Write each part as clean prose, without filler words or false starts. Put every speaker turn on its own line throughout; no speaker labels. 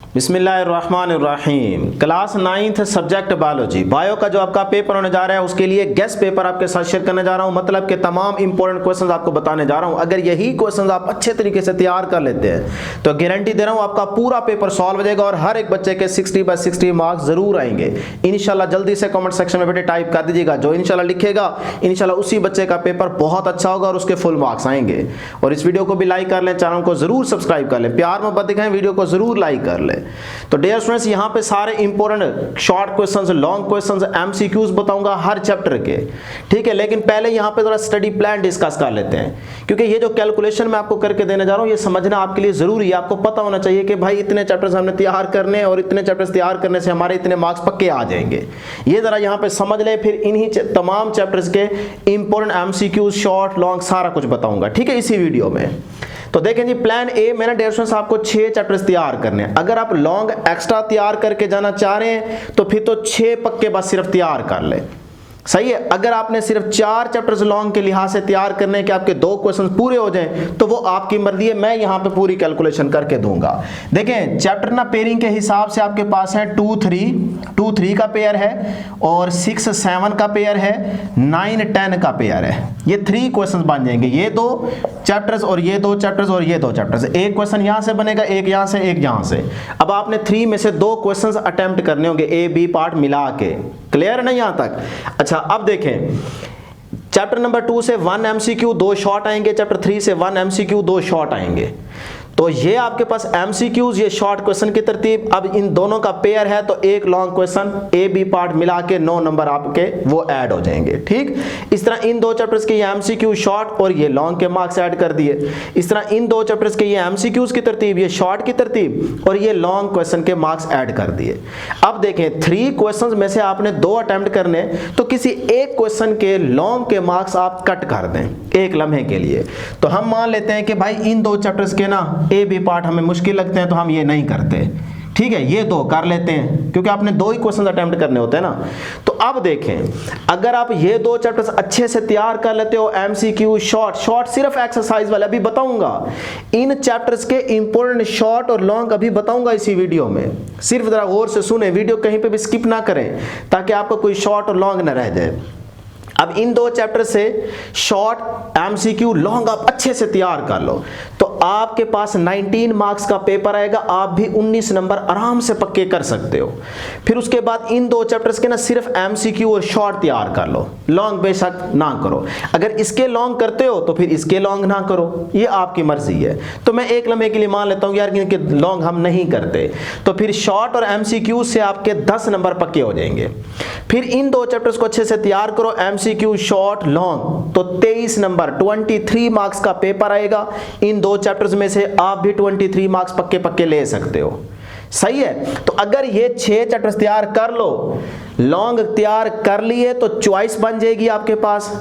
बिस्मिल्लाहिर्रहमानिर्रहीम। Class 9th subject biology bio का जो आपका पेपर होने जा रहा है उसके लिए गेस्ट पेपर आपके साथ शेयर करने जा रहा हूं। मतलब कि तमाम इंपॉर्टेंट क्वेश्चंस आपको बताने जा रहा हूं। अगर यही क्वेश्चंस आप अच्छे तरीके से तैयार कर लेते हैं तो गारंटी दे रहा हूं आपका पूरा पेपर सॉल्व हो जाएगा और हर एक बच्चे के 60/60 मार्क्स जरूर आएंगे इंशाल्लाह। जल्दी से कमेंट सेक्शन में बेटे टाइप कर दीजिएगा। जो इंशाल्लाह लिखेगा इंशाल्लाह उसी बच्चे का पेपर बहुत अच्छा होगा और उसके फुल मार्क्स आएंगे। और इस वीडियो को भी लाइक कर लें, चैनल को जरूर सब्सक्राइब कर लें, प्यार मोहब्बत दिखाएं, वीडियो को जरूर लाइक कर लें। तो डियर स्टूडेंट्स, यहां पे सारे important short questions, long questions, MCQs बताऊंगा हर चैप्टर के, ठीक है। लेकिन पहले यहां पे थोड़ा स्टडी प्लान डिस्कस कर लेते हैं, क्योंकि ये जो कैलकुलेशन मैं आपको करके देने जा रहा हूं ये समझना आपके लिए जरूरी है। आपको पता होना चाहिए कि भाई इतने चैप्टर्स हमने तैयार करने और इतने चैप्टर्स तैयार करने से हमारे इतने मार्क्स पक्के आ जाएंगे। ये जरा यहां पे समझ ले, फिर इन्हीं तमाम चैप्टर्स के इंपॉर्टेंट एमसीक्यूज, शॉर्ट लॉन्ग सारा कुछ बताऊंगा, ठीक है, इसी वीडियो में। तो देखें जी, प्लान ए, मैंने डियर स्टूडेंट्स आपको 6 चैप्टर्स तैयार करने हैं। अगर आप लॉन्ग एक्स्ट्रा तैयार करके जाना चाह रहे हैं तो फिर तो 6 पक्के बस सिर्फ तैयार कर ले, सही है। अगर आपने सिर्फ 4 चैप्टर्स लॉन्ग के लिहाज से तैयार करने के आपके 2 क्वेश्चन पूरे हो जाएं तो वो आपकी मर्जी है, मैं यहां पे पूरी कैलकुलेशन करके दूंगा। देखें चैप्टर ना पेयरिंग के हिसाब से आपके पास है 2-3 का पेयर है और 6-7 का पेयर है, 9-10 का पेयर है। ये 3 क्वेश्चन बन जाएंगे, ये 2 चैप्टर्स और ये 2 चैप्टर्स और ये 2 चैप्टर्स। एक क्वेश्चन यहां से बनेगा, एक यहां से, एक यहां से। अब आपने 3 में से 2 क्वेश्चंस अटेम्प्ट करने होंगे, ए बी पार्ट मिला के। क्लियर है ना यहां तक? अच्छा, अब देखें चैप्टर नंबर 2 से 1 एमसीक्यू 2 शॉर्ट आएंगे, चैप्टर 3 से 1 एमसीक्यू 2 शॉर्ट आएंगे। तो ये आपके पास एमसीक्यूज, ये शॉर्ट क्वेश्चन की तरतीब। अब इन दोनों का पेयर है तो एक long question, A B part मिला के 9 नंबर आपके वो ऐड हो जाएंगे, ठीक। इस तरह इन 2 चैप्टर्स के ये एमसीक्यू शॉर्ट और ये लॉन्ग के मार्क्स ऐड कर दिए। इस तरह इन 2 चैप्टर्स के ये एमसीक्यूज की तरतीब, ये शॉर्ट की तरतीब और ये लॉन्ग क्वेश्चन के मार्क्स ऐड कर दिए। अब देखें 3 क्वेश्चंस में से आपने 2 अटेम्प्ट करने, तो किसी एक क्वेश्चन के लॉन्ग के मार्क्स आप कट कर दें एक लम्हे के लिए। तो हम मान लेते हैं कि भाई इन 2 चैप्टर्स के ना ए बी पार्ट हमें मुश्किल लगते हैं तो हम ये नहीं करते, ठीक है। ये 2 कर लेते हैं क्योंकि आपने 2 ही क्वेश्चन अटेम्प्ट करने होते हैं ना। तो अब देखें, अगर आप ये 2 चैप्टर्स अच्छे से तैयार कर लेते हो, एमसीक्यू शॉर्ट सिर्फ एक्सरसाइज वाले अभी बताऊंगा, इन चैप्टर्स के इंपॉर्टेंट शॉर्ट और लॉन्ग अभी बताऊंगा इसी वीडियो में। सिर्फ जरा गौर से सुने, वीडियो कहीं पे भी स्किप ना करें ताकि आपको कोई शॉर्ट और लॉन्ग ना रह जाए। अब इन 2 चैप्टर से शॉर्ट, एमसीक्यू, लॉन्ग आप अच्छे से तैयार कर लो तो आपके पास 19 मार्क्स का पेपर आएगा। आप भी 19 नंबर आराम से पक्के कर सकते हो। फिर उसके बाद इन 2 चैप्टर्स के ना सिर्फ एमसीक्यू और शॉर्ट तैयार कर लो, लॉन्ग बेशक ना करो। अगर इसके लॉन्ग करते हो तो फिर इसके लॉन्ग ना करो, ये आपकी मर्जी है। तो मैं एक लम्हे के लिए मान लेता हूं यार इनके लॉन्ग हम नहीं करते, तो फिर शॉर्ट और एमसीक्यू से आपके 10 नंबर पक्के हो जाएंगे। फिर इन 2 चैप्टर्स को अच्छे से तैयार करो, एमसीक्यू, शॉर्ट, लॉन्ग, तो 23 नंबर 23 मार्क्स का पेपर आएगा। इन 2 चैप्टर्स में से आप भी 23 मार्क्स पक्के ले सकते हो, सही है। तो अगर ये 6 चैप्टर्स तैयार कर लो, लॉन्ग तैयार कर लिए तो चॉइस बन जाएगी आपके पास।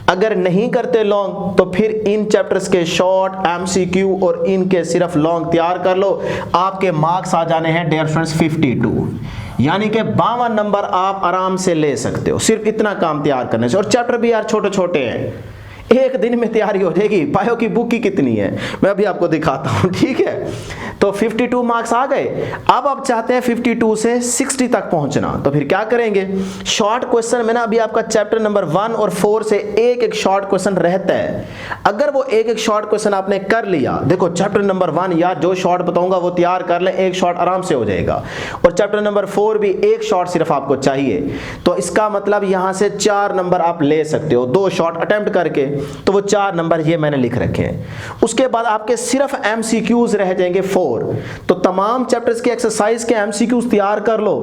अगर नहीं करते लॉन्ग तो फिर इन चैप्टर्स के शॉर्ट, एमसीक्यू और इनके सिर्फ लॉन्ग तैयार कर लो। आपके मार्क्स आ जाने हैं डियर फ्रेंड्स 52, यानी कि 52 नंबर आप आराम से ले सकते हो सिर्फ इतना काम तैयार करने से। और चैप्टर भी यार छोटे छोटे हैं, एक दिन में तैयारी हो जाएगी। बायो की बुक की कितनी है मैं अभी आपको दिखाता हूं, ठीक है। तो 52 मार्क्स आ गए। अब आप चाहते हैं 52 से 60 तक पहुंचना, तो फिर क्या करेंगे? शॉर्ट क्वेश्चन में ना अभी आपका चैप्टर नंबर 1 और 4 से एक शॉर्ट क्वेश्चन रहता है। अगर वो एक शॉर्ट क्वेश्चन आपने कर लिया, देखो चैप्टर नंबर 1 या जो शॉर्ट बताऊंगा वो तैयार कर ले, एक शॉर्ट आराम से हो जाएगा। और चैप्टर नंबर 4 भी एक शॉर्ट सिर्फ आपको चाहिए, तो इसका मतलब यहां से 4 नंबर आप ले सकते हो 2 शॉर्ट अटेम्प्ट करके। तो वो 4 नंबर ये मैंने लिख रखे हैं। उसके बाद आपके सिर्फ एमसीक्यूज रह जाएंगे 4। तो तमाम चैप्टर्स के एक्सरसाइज के एमसीक्यूज तैयार कर लो,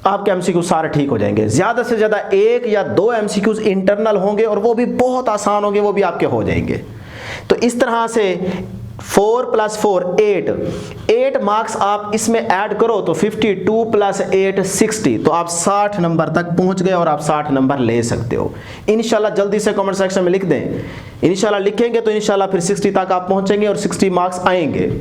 आपके एमसीक्यू सारे ठीक हो जाएंगे। ज्यादा से ज्यादा 1 या 2 एमसीक्यूज इंटरनल होंगे और वो भी बहुत आसान होंगे, वो भी आपके हो जाएंगे। तो इस तरह से 4 + 4 8 मार्क्स आप इसमें ऐड करो तो 52 + 8 60, तो आप 60 नंबर तक पहुंच गए और आप 60 नंबर ले सकते हो इंशाल्लाह। जल्दी से कमेंट सेक्शन में लिख दें, इंशाल्लाह लिखेंगे तो इंशाल्लाह फिर 60 तक आप पहुंचेंगे और 60 मार्क्स आएंगे।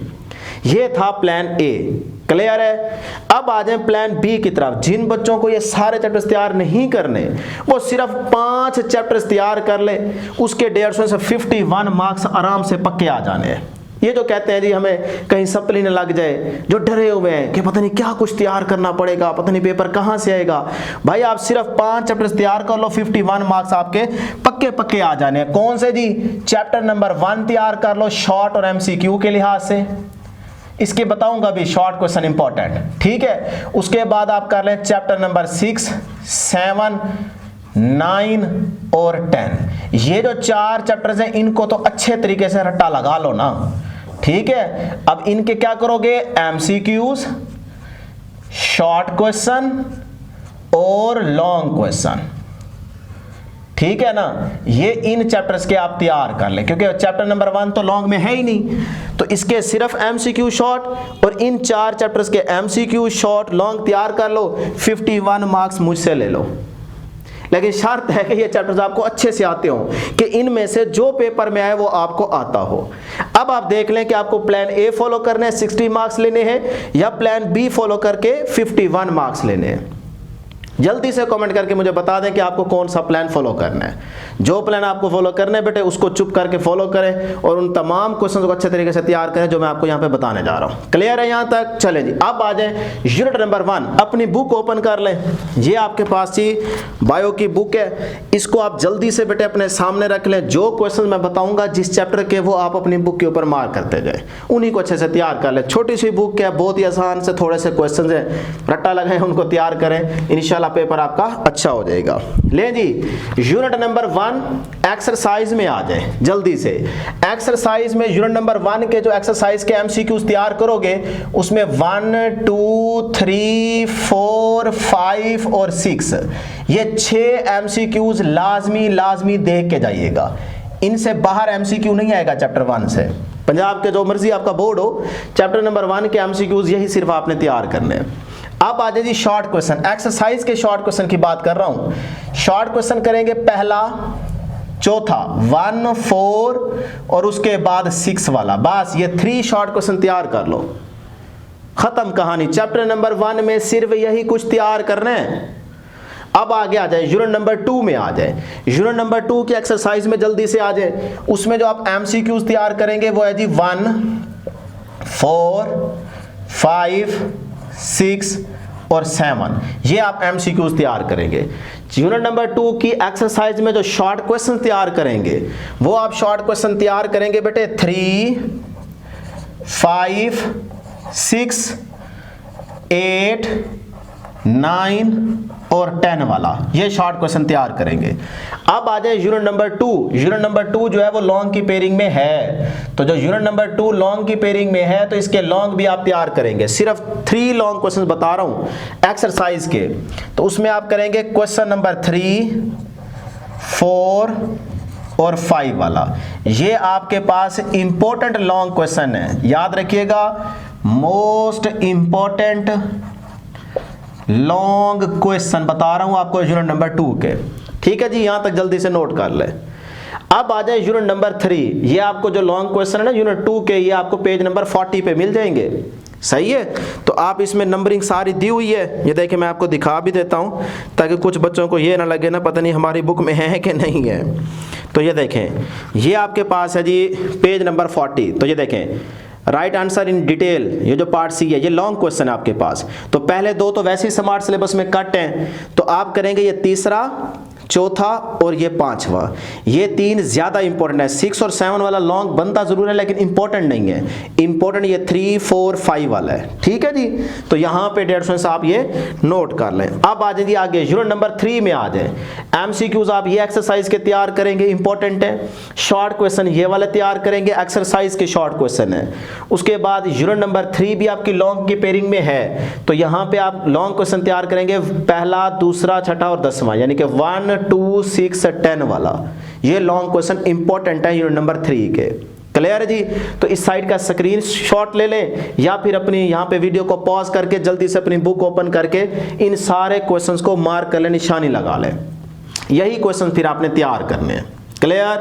ये था प्लान ए, क्लियर है। अब आ जाए प्लान बी की तरफ। जिन बच्चों को ये सारे चैप्टर्स तैयार नहीं करने, वो सिर्फ 5 चैप्टर्स तैयार कर ले, उसके 150 से 51 मार्क्स आराम से पक्के आ जाने हैं। ये जो कहते हैं जी हमें कहीं सप्ली न लग जाए, जो डरे हुए हैं कि पता नहीं क्या कुछ तैयार करना पड़ेगा, पता नहीं पेपर कहाँ से आएगा, भाई आप सिर्फ 5 चैप्टर्स तैयार कर लो, 51 मार्क्स आपके पक्के पक्के आ जाने हैं। कौन से जी? चैप्टर नंबर 1 तैयार कर लो शॉर्ट और एमसीक्यू के लिहाज से, इसके बताऊंगा भी शॉर्ट क्वेश्चन इंपॉर्टेंट, ठीक है। उसके बाद आप कर लें चैप्टर नंबर 6, 7, 9 और 10। ये जो 4 चैप्टर्स हैं इनको तो अच्छे तरीके से रट्टा लगा लो ना, ठीक है। अब इनके क्या करोगे? एमसीक्यूज, शॉर्ट क्वेश्चन और लॉन्ग क्वेश्चन, ठीक है ना। ये इन चैप्टर्स के आप तैयार कर लें, क्योंकि चैप्टर नंबर 1 तो लॉन्ग में है ही नहीं, तो इसके सिर्फ एमसीक्यू शॉर्ट और इन 4 चैप्टर्स के एमसीक्यू शॉर्ट लॉन्ग तैयार कर लो, 51 मार्क्स मुझसे ले लो। लेकिन शर्त है कि ये चैप्टर्स आपको अच्छे से आते हो, कि इनमें से जो पेपर में आए वो आपको आता हो। अब आप देख लें कि आपको प्लान ए फॉलो करने हैं, 60 मार्क्स लेने हैं, या प्लान बी फॉलो करके 51 मार्क्स लेने हैं। जल्दी से कमेंट करके मुझे बता दें कि आपको कौन सा प्लान फॉलो करना है। जो प्लान आपको फॉलो करना है बेटे उसको चुप करके फॉलो करें और उन तमाम क्वेश्चन को अच्छे तरीके से तैयार करें जो मैं आपको यहाँ पे बताने जा रहा हूँ। क्लियर है यहाँ तक? चलें जी, अब आ जाए यूनिट नंबर 1। अपनी बुक ओपन कर लें, ये आपके पास ही बायो की बुक है, इसको आप जल्दी से बेटे अपने सामने रख लें। जो क्वेश्चन मैं बताऊंगा जिस चैप्टर के, वो आप अपनी बुक के ऊपर मार्क करते जाए, उन्हीं को अच्छे से तैयार कर लें। छोटी सी बुक है, बहुत ही आसान से थोड़े से क्वेश्चन है, रट्टा लगाएं, उनको तैयार करें, इंशाल्लाह पेपर आपका अच्छा हो जाएगा। ले जी, यूनिट नंबर 1 एक्सरसाइज में आ जाए जल्दी से। एक्सरसाइज में यूनिट नंबर 1 के जो एक्सरसाइज के एमसीक्यूज तैयार करोगे उसमें 1, 2, 3, 4, 5 और 6, ये 6 एमसीक्यूज लाजमी देख के जाइएगा। इनसे बाहर एमसीक्यू नहीं आएगा चैप्टर 1 से। पंजाब के जो मर्जी आपका बोर्ड हो, चैप्टर नंबर 1 के एमसीक्यूज यही सिर्फ आपने तैयार करने हैं। अब आ जाए जी शॉर्ट क्वेश्चन, एक्सरसाइज के शॉर्ट क्वेश्चन की बात कर रहा हूं। शॉर्ट क्वेश्चन करेंगे पहला, चौथा, 1, 4 और उसके बाद 6 वाला, बस ये 3 शॉर्ट क्वेश्चन तैयार कर लो, खत्म कहानी। चैप्टर नंबर 1 में सिर्फ यही कुछ तैयार करना है। अब आगे आ जाए यूनिट नंबर 2 में आ जाए। यूनिट नंबर 2 की एक्सरसाइज में जल्दी से आ जाए। उसमें जो आप एमसीक्यूज तैयार करेंगे वो है जी 1, 4, 5, 6 और 7, ये आप एमसीक्यूज तैयार करेंगे। यूनिट नंबर 2 की एक्सरसाइज में जो शॉर्ट क्वेश्चन तैयार करेंगे वो आप शॉर्ट क्वेश्चन तैयार करेंगे बेटे 3, 5, 6, 8, 9 और 10 वाला, ये शॉर्ट क्वेश्चन तैयार करेंगे। अब आ जाए यूनिट नंबर 2। यूनिट नंबर 2 जो है वो लॉन्ग की पेयरिंग में है, तो जो यूनिट नंबर 2 लॉन्ग की पेयरिंग में है तो इसके लॉन्ग भी आप तैयार करेंगे। सिर्फ 3 लॉन्ग क्वेश्चन बता रहा हूं एक्सरसाइज के, तो उसमें आप करेंगे क्वेश्चन नंबर 3, 4 और 5 वाला। ये आपके पास इंपॉर्टेंट लॉन्ग क्वेश्चन है, याद रखिएगा, मोस्ट इंपॉर्टेंट लॉन्ग क्वेश्चन बता रहा हूं आपको यूनिट नंबर 2 के, ठीक है जी। यहां तक जल्दी से नोट कर ले। अब आ जाए यूनिट नंबर 3। ये आपको जो लॉन्ग क्वेश्चन है ना यूनिट 2 के, ये आपको पेज नंबर 40 पे मिल जाएंगे, सही है। तो आप इसमें नंबरिंग सारी दी हुई है, ये देखिए मैं आपको दिखा भी देता हूं ताकि कुछ बच्चों को ये ना लगे ना पता नहीं हमारी बुक में है कि नहीं है। तो ये देखें, ये आपके पास है जी पेज नंबर 40। तो ये देखें, राइट आंसर इन डिटेल, ये जो पार्ट सी है ये लॉन्ग क्वेश्चन है आपके पास। तो पहले 2 तो वैसे ही स्मार्ट सिलेबस में कट हैं, तो आप करेंगे ये तीसरा, चौथा और ये 5वां। ये 3 ज्यादा इंपॉर्टेंट है। 6 और 7 वाला लॉन्ग बनता जरूर है लेकिन इंपॉर्टेंट नहीं है, इंपॉर्टेंट ये 3, 4, 5 वाला है, ठीक है जी। तो यहाँ पे 150 आप ये नोट कर लें। अब आ जाएंगे आगे यूनिट नंबर 3 में आ जाए। एमसीक्यूज आप ये एक्सरसाइज के तैयार करेंगे, इंपॉर्टेंट है। शॉर्ट क्वेश्चन ये वाले तैयार करेंगे, एक्सरसाइज के शॉर्ट क्वेश्चन है। उसके बाद यूनिट नंबर 3 भी आपकी लॉन्ग की पेयरिंग में है, तो यहाँ पे आप लॉन्ग क्वेश्चन तैयार करेंगे, पहला, दूसरा, छठा और 10वां, यानी कि 1, 2, 6, 10 वाला। ये लॉन्ग क्वेश्चन इंपॉर्टेंट है यूनिट नंबर 3 के। क्लियर है जी। तो इस साइड का स्क्रीन शॉट ले लें या फिर अपनी यहाँ पे वीडियो को पॉज करके जल्दी से अपनी बुक ओपन करके इन सारे क्वेश्चंस को मार्क कर लें, निशानी लगा लें। यही क्वेश्चन फिर आपने तैयार करने हैं। क्लियर।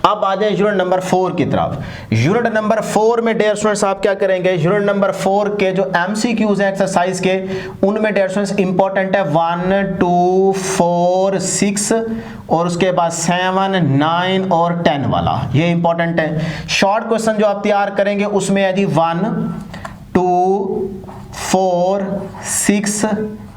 अब आ जाए यूनिट नंबर 4 की तरफ। यूनिट नंबर 4 में डियर स्टूडेंट्स आप क्या करेंगे, यूनिट नंबर 4 के जो एमसीक्यूज हैं एक्सरसाइज के, उनमें डियर स्टूडेंट्स इंपॉर्टेंट है 1 2 4 6 और उसके बाद 7 9 और 10 वाला, ये इंपॉर्टेंट है। शॉर्ट क्वेश्चन जो आप तैयार करेंगे उसमें है जी 1 2 4 6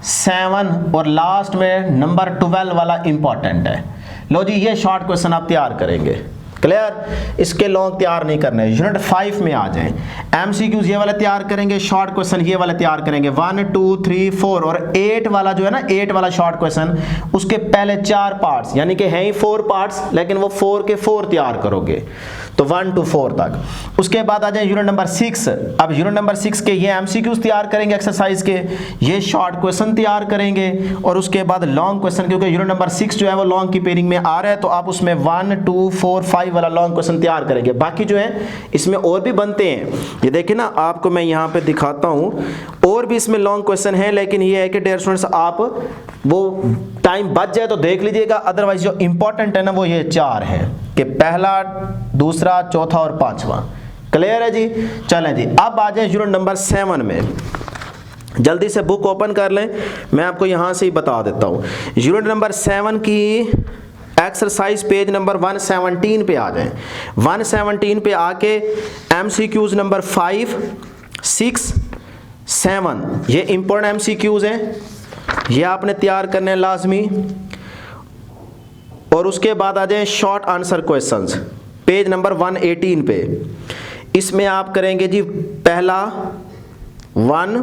7 और लास्ट में नंबर 12 वाला इंपॉर्टेंट है। लो जी, ये शॉर्ट क्वेश्चन आप तैयार करेंगे। क्लियर, इसके लॉन्ग तैयार नहीं करने। यूनिट 5 में आ जाएं, एमसीक्यूज ये वाले तैयार करेंगे, शॉर्ट क्वेश्चन ये वाले तैयार करेंगे 1 2 3 4 और 8 वाला जो है ना, 8 वाला शॉर्ट क्वेश्चन, उसके पहले 4 पार्ट्स, यानी कि हैं ही 4 पार्ट्स, लेकिन वो 4 के 4 तैयार करोगे, तो 1 to 4 तक। उसके बाद आ जाए यूनिट नंबर 6। अब यूनिट नंबर 6 के ये एमसीक्यूज तैयार करेंगे एक्सरसाइज के, ये शॉर्ट क्वेश्चन तैयार करेंगे और उसके बाद लॉन्ग क्वेश्चन, क्योंकि यूनिट नंबर 6 जो है वो लॉन्ग की पेयरिंग में आ रहा है, तो आप उसमें 1 2 4 5 वाला लॉन्ग क्वेश्चन तैयार करेंगे। बाकी जो है इसमें और भी बनते हैं, ये देखिए ना, आपको मैं यहाँ पे दिखाता हूँ, और भी इसमें लॉन्ग क्वेश्चन है, लेकिन ये है कि डियर स्टूडेंट्स आप वो टाइम बच जाए तो देख लीजिएगा, अदरवाइज जो इंपॉर्टेंट है ना वो ये 4 है कि पहला, दूसरा, चौथा और 5वां। क्लियर है जी। चलें जी, अब आ जाए यूनिट नंबर 7 में। जल्दी से बुक ओपन कर लें, मैं आपको यहां से ही बता देता हूं। यूनिट नंबर 7 की एक्सरसाइज पेज नंबर 117 पे आ जाएं। 117 पे आके एमसीक्यूज नंबर 5 6 7, ये इंपॉर्टेंट एमसीक्यूज हैं, ये आपने तैयार करने हैं लाजमी। और उसके बाद आ जाए short answer questions, page number 118 पे। इसमें आप करेंगे जी पहला 1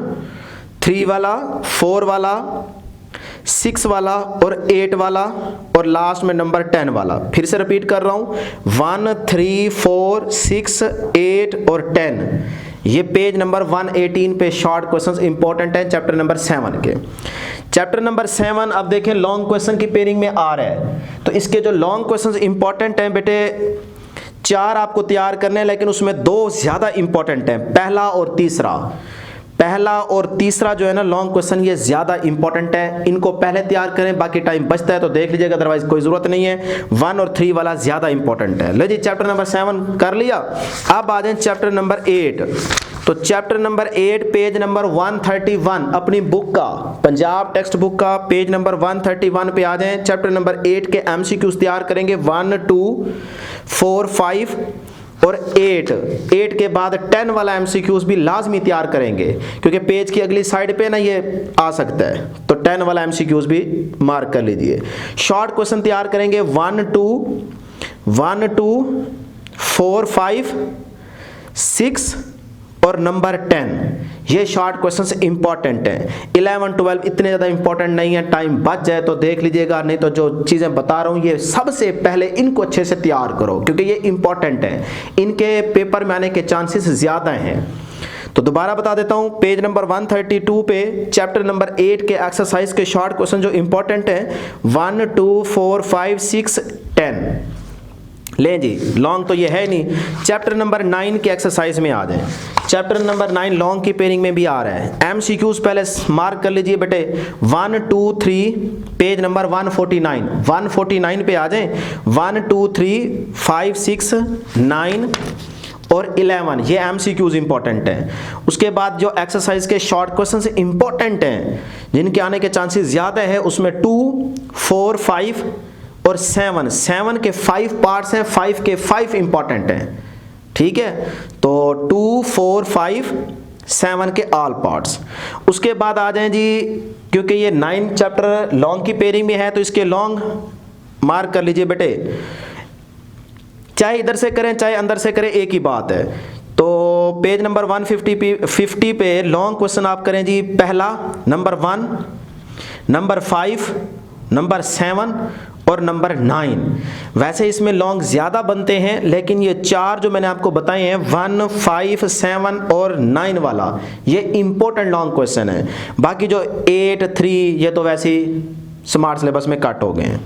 3 वाला, 4 वाला, 6 वाला और 8 वाला और लास्ट में नंबर 10 वाला। फिर से रिपीट कर रहा हूं, 1 3 4 6 8 और 10, ये पेज नंबर 118 पे शॉर्ट क्वेश्चंस इंपॉर्टेंट है चैप्टर नंबर 7 के। चैप्टर नंबर 7 अब देखें लॉन्ग क्वेश्चन की पेयरिंग में आ रहा है, तो इसके जो लॉन्ग क्वेश्चंस इंपॉर्टेंट हैं बेटे, 4 आपको तैयार करने हैं, लेकिन उसमें 2 ज्यादा इंपॉर्टेंट हैं, पहला और तीसरा। पहला और तीसरा जो है ना लॉन्ग क्वेश्चन, ये ज्यादा इंपॉर्टेंट है, इनको पहले तैयार करें, बाकी टाइम बचता है तो देख लीजिएगा, अदरवाइज कोई जरूरत नहीं है। 1 और 3 वाला ज्यादा इंपॉर्टेंट है। ले जी, चैप्टर नंबर 7 कर लिया। अब आ जाए चैप्टर नंबर 8। तो चैप्टर नंबर 8 पेज नंबर 131 अपनी बुक का, पंजाब टेक्स्ट बुक का पेज नंबर 131 पे आ जाएं। चैप्टर नंबर 8 के एमसीक्यूज तैयार करेंगे 1 2 4 5 और 8 के बाद 10 वाला एमसीक्यूज भी लाजमी तैयार करेंगे, क्योंकि पेज की अगली साइड पे ना ये आ सकता है, तो 10 वाला एमसीक्यूज भी मार्क कर लीजिए। शॉर्ट क्वेश्चन तैयार करेंगे 1 2 4 5 6 और नंबर 10, ये शॉर्ट क्वेश्चंस इंपॉर्टेंट हैं। 11 12 इतने ज़्यादा इंपॉर्टेंट नहीं है, टाइम बच जाए तो देख लीजिएगा, नहीं तो जो चीज़ें बता रहा हूँ ये सबसे पहले इनको अच्छे से तैयार करो, क्योंकि ये इंपॉर्टेंट है, इनके पेपर में आने के चांसेस ज़्यादा हैं। तो दोबारा बता देता हूँ, पेज नंबर 132 पे चैप्टर नंबर 8 के एक्सरसाइज के शॉर्ट क्वेश्चन जो इंपॉर्टेंट हैं 1 2 4 5 6 10। लें जी, लॉन्ग तो ये है नहीं। चैप्टर नंबर 9 के एक्सरसाइज में आ जाएं। चैप्टर नंबर 9 लॉन्ग की पेयरिंग में भी आ रहा है। एमसीक्यूज पहले मार्क कर लीजिए बेटे, 1 2 3 पेज नंबर 149 पे आ जाएं। 1 2 3 5 6 9 और 11, ये एमसीक्यूज इंपॉर्टेंट हैं। उसके बाद जो एक्सरसाइज के शॉर्ट क्वेश्चंस इंपॉर्टेंट हैं, जिनके आने के चांसेस ज़्यादा है, उसमें 2 4 5 और 7 के 5 पार्ट्स हैं, 5 के 5 इंपॉर्टेंट हैं। ठीक है, तो 2 4 5 7 के ऑल पार्ट्स। उसके बाद आ जाएं जी, क्योंकि ये 9 चैप्टर लॉन्ग की पेयरिंग में है, तो इसके लॉन्ग मार्क कर लीजिए बेटे, चाहे इधर से करें चाहे अंदर से करें, एक ही बात है। तो पेज नंबर 150 पे लॉन्ग क्वेश्चन आप करें जी, पहला नंबर 1, नंबर 5, नंबर 7 और नंबर 9। वैसे इसमें लॉन्ग ज़्यादा बनते हैं, लेकिन ये 4 जो मैंने आपको बताए हैं 1 5 7 और 9 वाला, ये इंपॉर्टेंट लॉन्ग क्वेश्चन है। बाकी जो 8 3 ये तो वैसे ही स्मार्ट सिलेबस में कट हो गए हैं।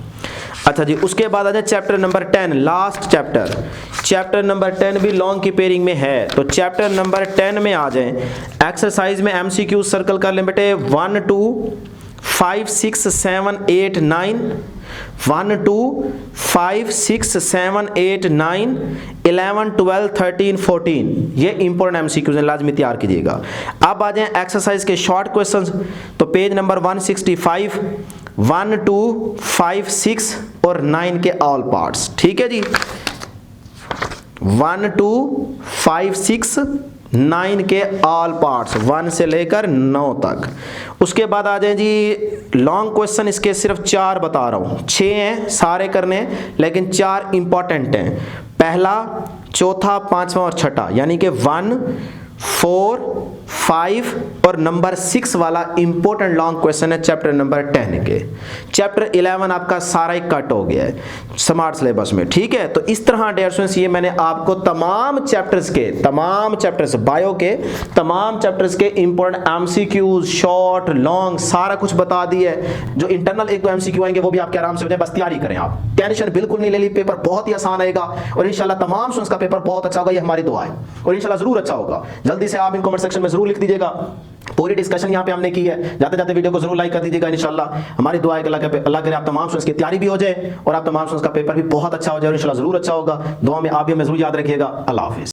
अच्छा जी, उसके बाद आ जाए chapter number 10, last chapter number 10 भी लॉन्ग की पेयरिंग में है। तो चैप्टर नंबर 10 में आ जाएं। एक्सरसाइज में एमसीक्यू सर्कल कर लें बेटे, 1 2 5 6 7 8 9 1 2 5 6 7 8 9 11 12 13 14 ये इंपॉर्टेंट एमसीक्यूज हैं, लाजमी तैयार कीजिएगा। अब आ जाएं एक्सरसाइज के शॉर्ट क्वेश्चंस। तो पेज नंबर 165 1 2 5 6 और 9 के ऑल पार्ट्स, ठीक है जी। 1 2 5 6 9 के ऑल पार्ट्स 1 से लेकर 9 तक। उसके बाद आ जाए जी लॉन्ग क्वेश्चन, इसके सिर्फ 4 बता रहा हूँ, 6 हैं सारे करने लेकिन 4 इंपॉर्टेंट हैं। पहला, चौथा, पांचवा और छठा, यानी कि 1 4 5 और नंबर 6 वाला इंपॉर्टेंट लॉन्ग क्वेश्चन है चैप्टर नंबर 10 के। चैप्टर 11 आपका सारा ही कट हो गया है स्मार्ट सिलेबस में, ठीक है। तो इस तरह डियर स्टूडेंट्स ये मैंने आपको तमाम चैप्टर्स बायो के तमाम चैप्टर्स के इंपॉर्टेंट एमसीक्यूज शॉर्ट लॉन्ग सारा कुछ बता दिया है। जो इंटरनल एक दो एमसीक्यू आएंगे वो भी आपके आराम से हो जाए, बस तैयारी करें आप, टेंशन बिल्कुल नहीं ले ली। पेपर बहुत ही आसान आएगा और इंशाल्लाह तमाम स्टूडेंट्स का पेपर बहुत अच्छा होगा, ये हमारी दुआ है और इंशाल्लाह जरूर अच्छा होगा। जल्दी से आप इन कमेंट सेक्शन में जरूर लिख दीजिएगा। पूरी डिस्कशन यहाँ पे हमने की है, जाते जाते वीडियो को जरूर लाइक कर दीजिएगा। इंशाल्लाह हमारी दुआ है कि अल्लाह करे आप तमाम स्टूडेंट्स की तैयारी भी हो जाए और आप तमाम स्टूडेंट्स का पेपर भी बहुत अच्छा हो जाए और इंशाल्लाह जरूर अच्छा होगा। दुआ में आप भी हमें जरूर याद रखिएगा। अल्लाह हाफिज़।